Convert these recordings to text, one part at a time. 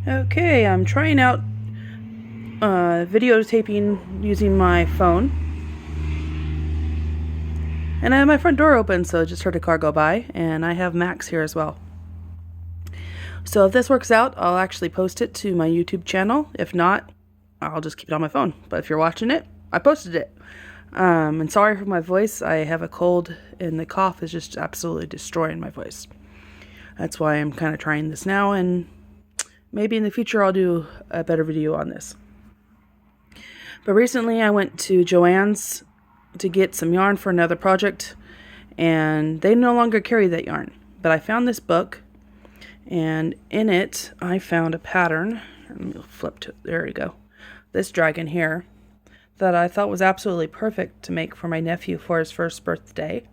Okay, I'm trying out videotaping using my phone. And I have my front door open, so I just heard a car go by, and I have Max here as well. So if this works out, I'll actually post it to my YouTube channel. If not, I'll just keep it on my phone. But if you're watching it, I posted it. And sorry for my voice. I have a cold, and the cough is just absolutely destroying my voice. That's why I'm kind of trying this now, and maybe in the future I'll do a better video on this. But recently I went to Joann's to get some yarn for another project, and they no longer carry that yarn. But I found this book, and in it I found a pattern. Let me flip to, there you go. This dragon here that I thought was absolutely perfect to make for my nephew for his first birthday.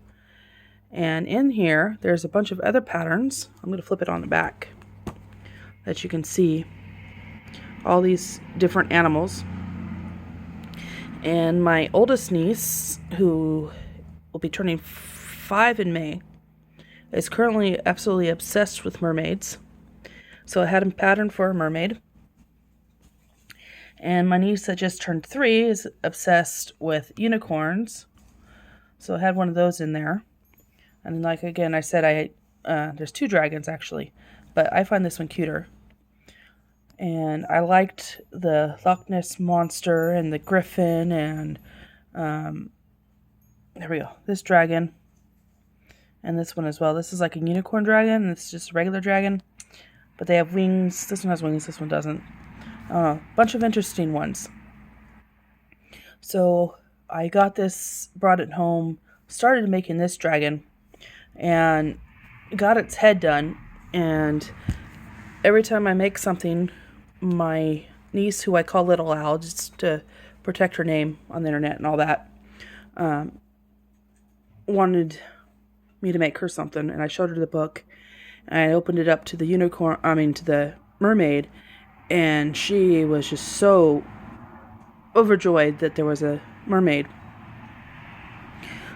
And in here there's a bunch of other patterns. I'm going to flip it on the back that you can see all these different animals. And my oldest niece, who will be turning 5 in May, is currently absolutely obsessed with mermaids. So I had a pattern for a mermaid. And my niece that just turned 3 is obsessed with unicorns. So I had one of those in there. And like again, I said there's 2 dragons actually, but I find this one cuter. And I liked the Loch Ness Monster and the Griffin and there we go, this dragon and this one as well. This is like a unicorn dragon, and this is just a regular dragon, but they have wings. This one has wings, this one doesn't. Bunch of interesting ones. So I got this, brought it home, started making this dragon, and got its head done. And every time I make something, my niece, who I call Little Owl, just to protect her name on the internet and all that, wanted me to make her something, and I showed her the book, and I opened it up to the to the mermaid, and she was just so overjoyed that there was a mermaid.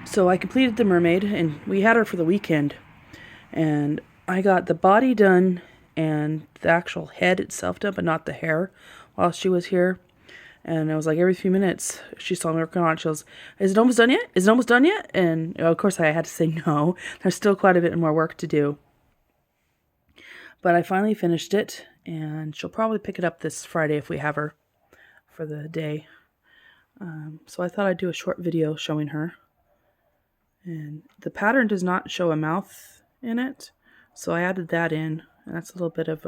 So I completed the mermaid, and we had her for the weekend, and I got the body done and the actual head itself done, but not the hair, while she was here. And it was like every few minutes she saw me working on it. She was, "Is it almost done yet? Is it almost done yet?" And of course I had to say no. There's still quite a bit more work to do. But I finally finished it, and she'll probably pick it up this Friday if we have her for the day. So I thought I'd do a short video showing her. And the pattern does not show a mouth in it, so I added that in. And that's a little bit of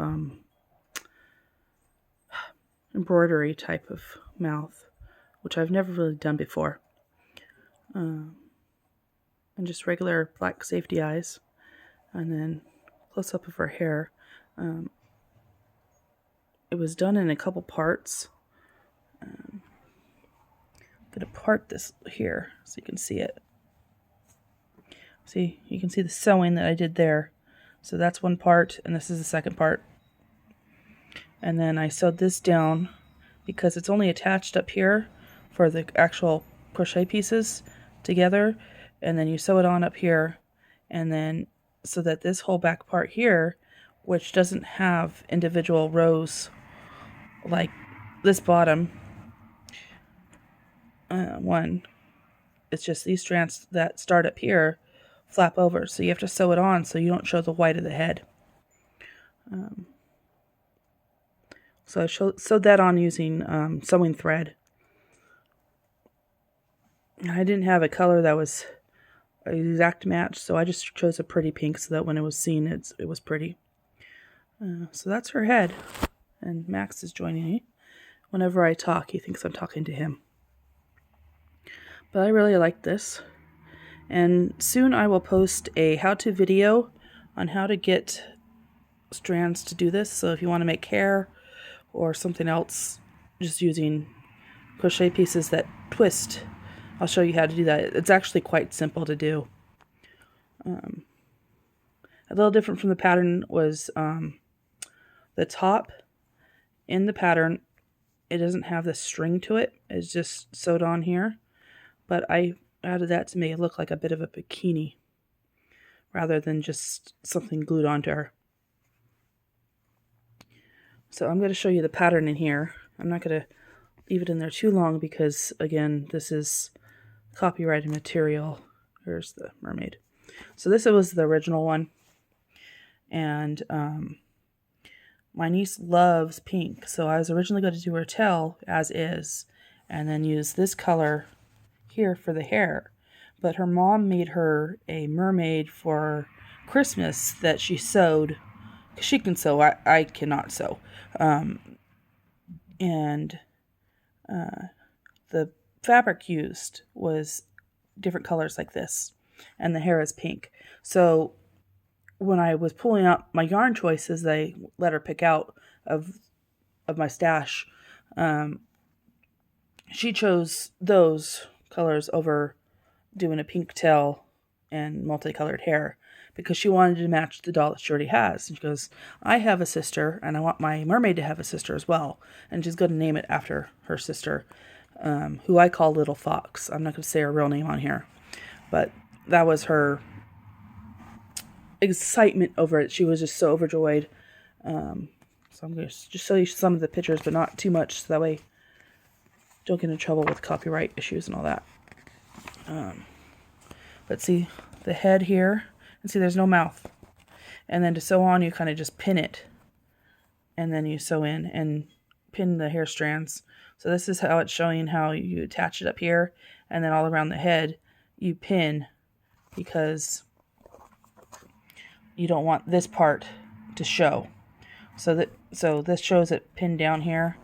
embroidery type of mouth, which I've never really done before. And just regular black safety eyes. And then close up of her hair. It was done in a couple parts. I'm going to part this here so you can see it. See, you can see the sewing that I did there. So that's one part, and this is the second part. And then I sewed this down because it's only attached up here for the actual crochet pieces together. And then you sew it on up here, and then so that this whole back part here, which doesn't have individual rows like this bottom one, it's just these strands that start up here flap over, so you have to sew it on so you don't show the white of the head. So I sewed that on using sewing thread. And I didn't have a color that was an exact match, so I just chose a pretty pink so that when it was seen, it was pretty. So that's her head. And Max is joining me. Whenever I talk, he thinks I'm talking to him. But I really like this. And soon I will post a how-to video on how to get strands to do this. So if you want to make hair or something else, just using crochet pieces that twist, I'll show you how to do that. It's actually quite simple to do. A little different from the pattern was the top in the pattern. It doesn't have the string to it. It's just sewed on here. But I added that to make it look like a bit of a bikini rather than just something glued onto her. So I'm going to show you the pattern in here. I'm not going to leave it in there too long because, again, this is copyrighted material. Here's the mermaid. So this was the original one. And my niece loves pink. So I was originally going to do her tail as is and then use this color here for the hair. But her mom made her a mermaid for Christmas that she sewed. She can sew. I cannot sew. The fabric used was different colors like this. And the hair is pink. So when I was pulling out my yarn choices, I let her pick out of my stash. She chose those colors over doing a pink tail and multicolored hair because she wanted to match the doll that she already has. And she goes, I have a sister and I want my mermaid to have a sister as well. And she's going to name it after her sister, who I call Little Fox. I'm not going to say her real name on here, but that was her excitement over it. She was just so overjoyed. So I'm going to just show you some of the pictures, but not too much, so that way don't get in trouble with copyright issues and all that. But see the head here, and see there's no mouth. And then to sew on, you kind of just pin it, and then you sew in and pin the hair strands. So this is how it's showing how you attach it up here, and then all around the head you pin, because you don't want this part to show. So this shows it pinned down here,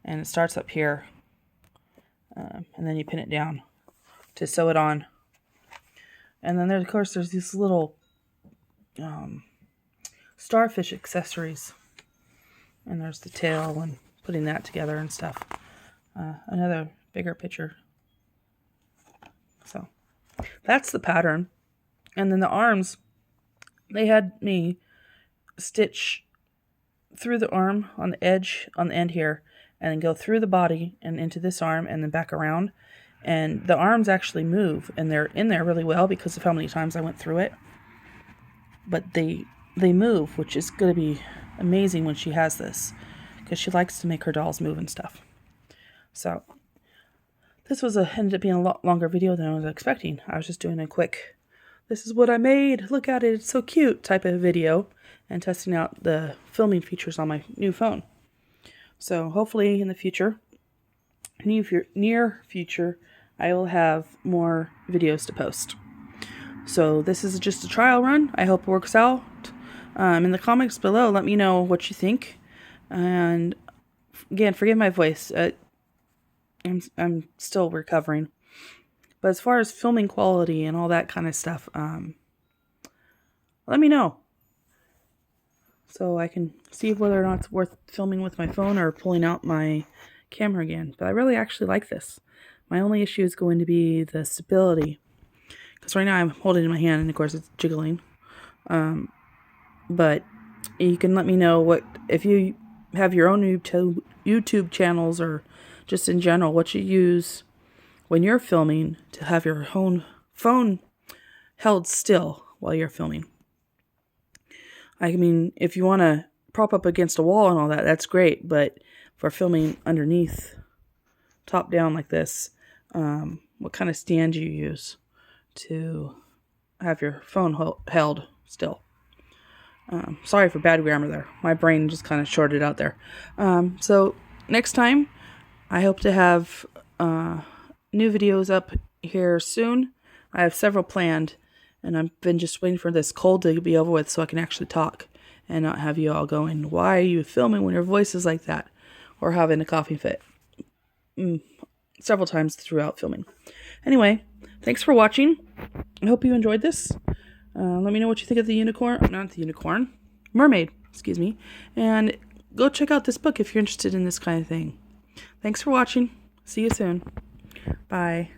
and it starts up here, and then you pin it down to sew it on. And then of course there's these little starfish accessories, and there's the tail and putting that together and stuff. Another bigger picture. So that's the pattern. And then the arms, they had me stitch through the arm on the edge, on the end here, and then go through the body and into this arm and then back around. And the arms actually move, and they're in there really well because of how many times I went through it. But they move, which is going to be amazing when she has this, because she likes to make her dolls move and stuff. So this ended up being a lot longer video than I was expecting. I was just doing a quick, this is what I made, look at it, it's so cute type of video, and testing out the filming features on my new phone. So hopefully in the future, near future, I will have more videos to post. So this is just a trial run. I hope it works out. In the comments below, let me know what you think. And again, forgive my voice. I'm still recovering. But as far as filming quality and all that kind of stuff, let me know, so I can see whether or not it's worth filming with my phone or pulling out my camera again. But I really actually like this. My only issue is going to be the stability, because right now I'm holding it in my hand and of course it's jiggling. But you can let me know what, if you have your own YouTube channels or just in general, what you use when you're filming to have your own phone held still while you're filming. I mean, if you want to prop up against a wall and all that, that's great. But for filming underneath, top down like this, what kind of stand do you use to have your phone held still? Sorry for bad grammar there. My brain just kind of shorted out there. So next time, I hope to have new videos up here soon. I have several planned, and I've been just waiting for this cold to be over with so I can actually talk and not have you all going, why are you filming when your voice is like that? Or having a coughing fit. Several times throughout filming. Anyway, thanks for watching. I hope you enjoyed this. Let me know what you think of the mermaid, excuse me. And go check out this book if you're interested in this kind of thing. Thanks for watching. See you soon. Bye.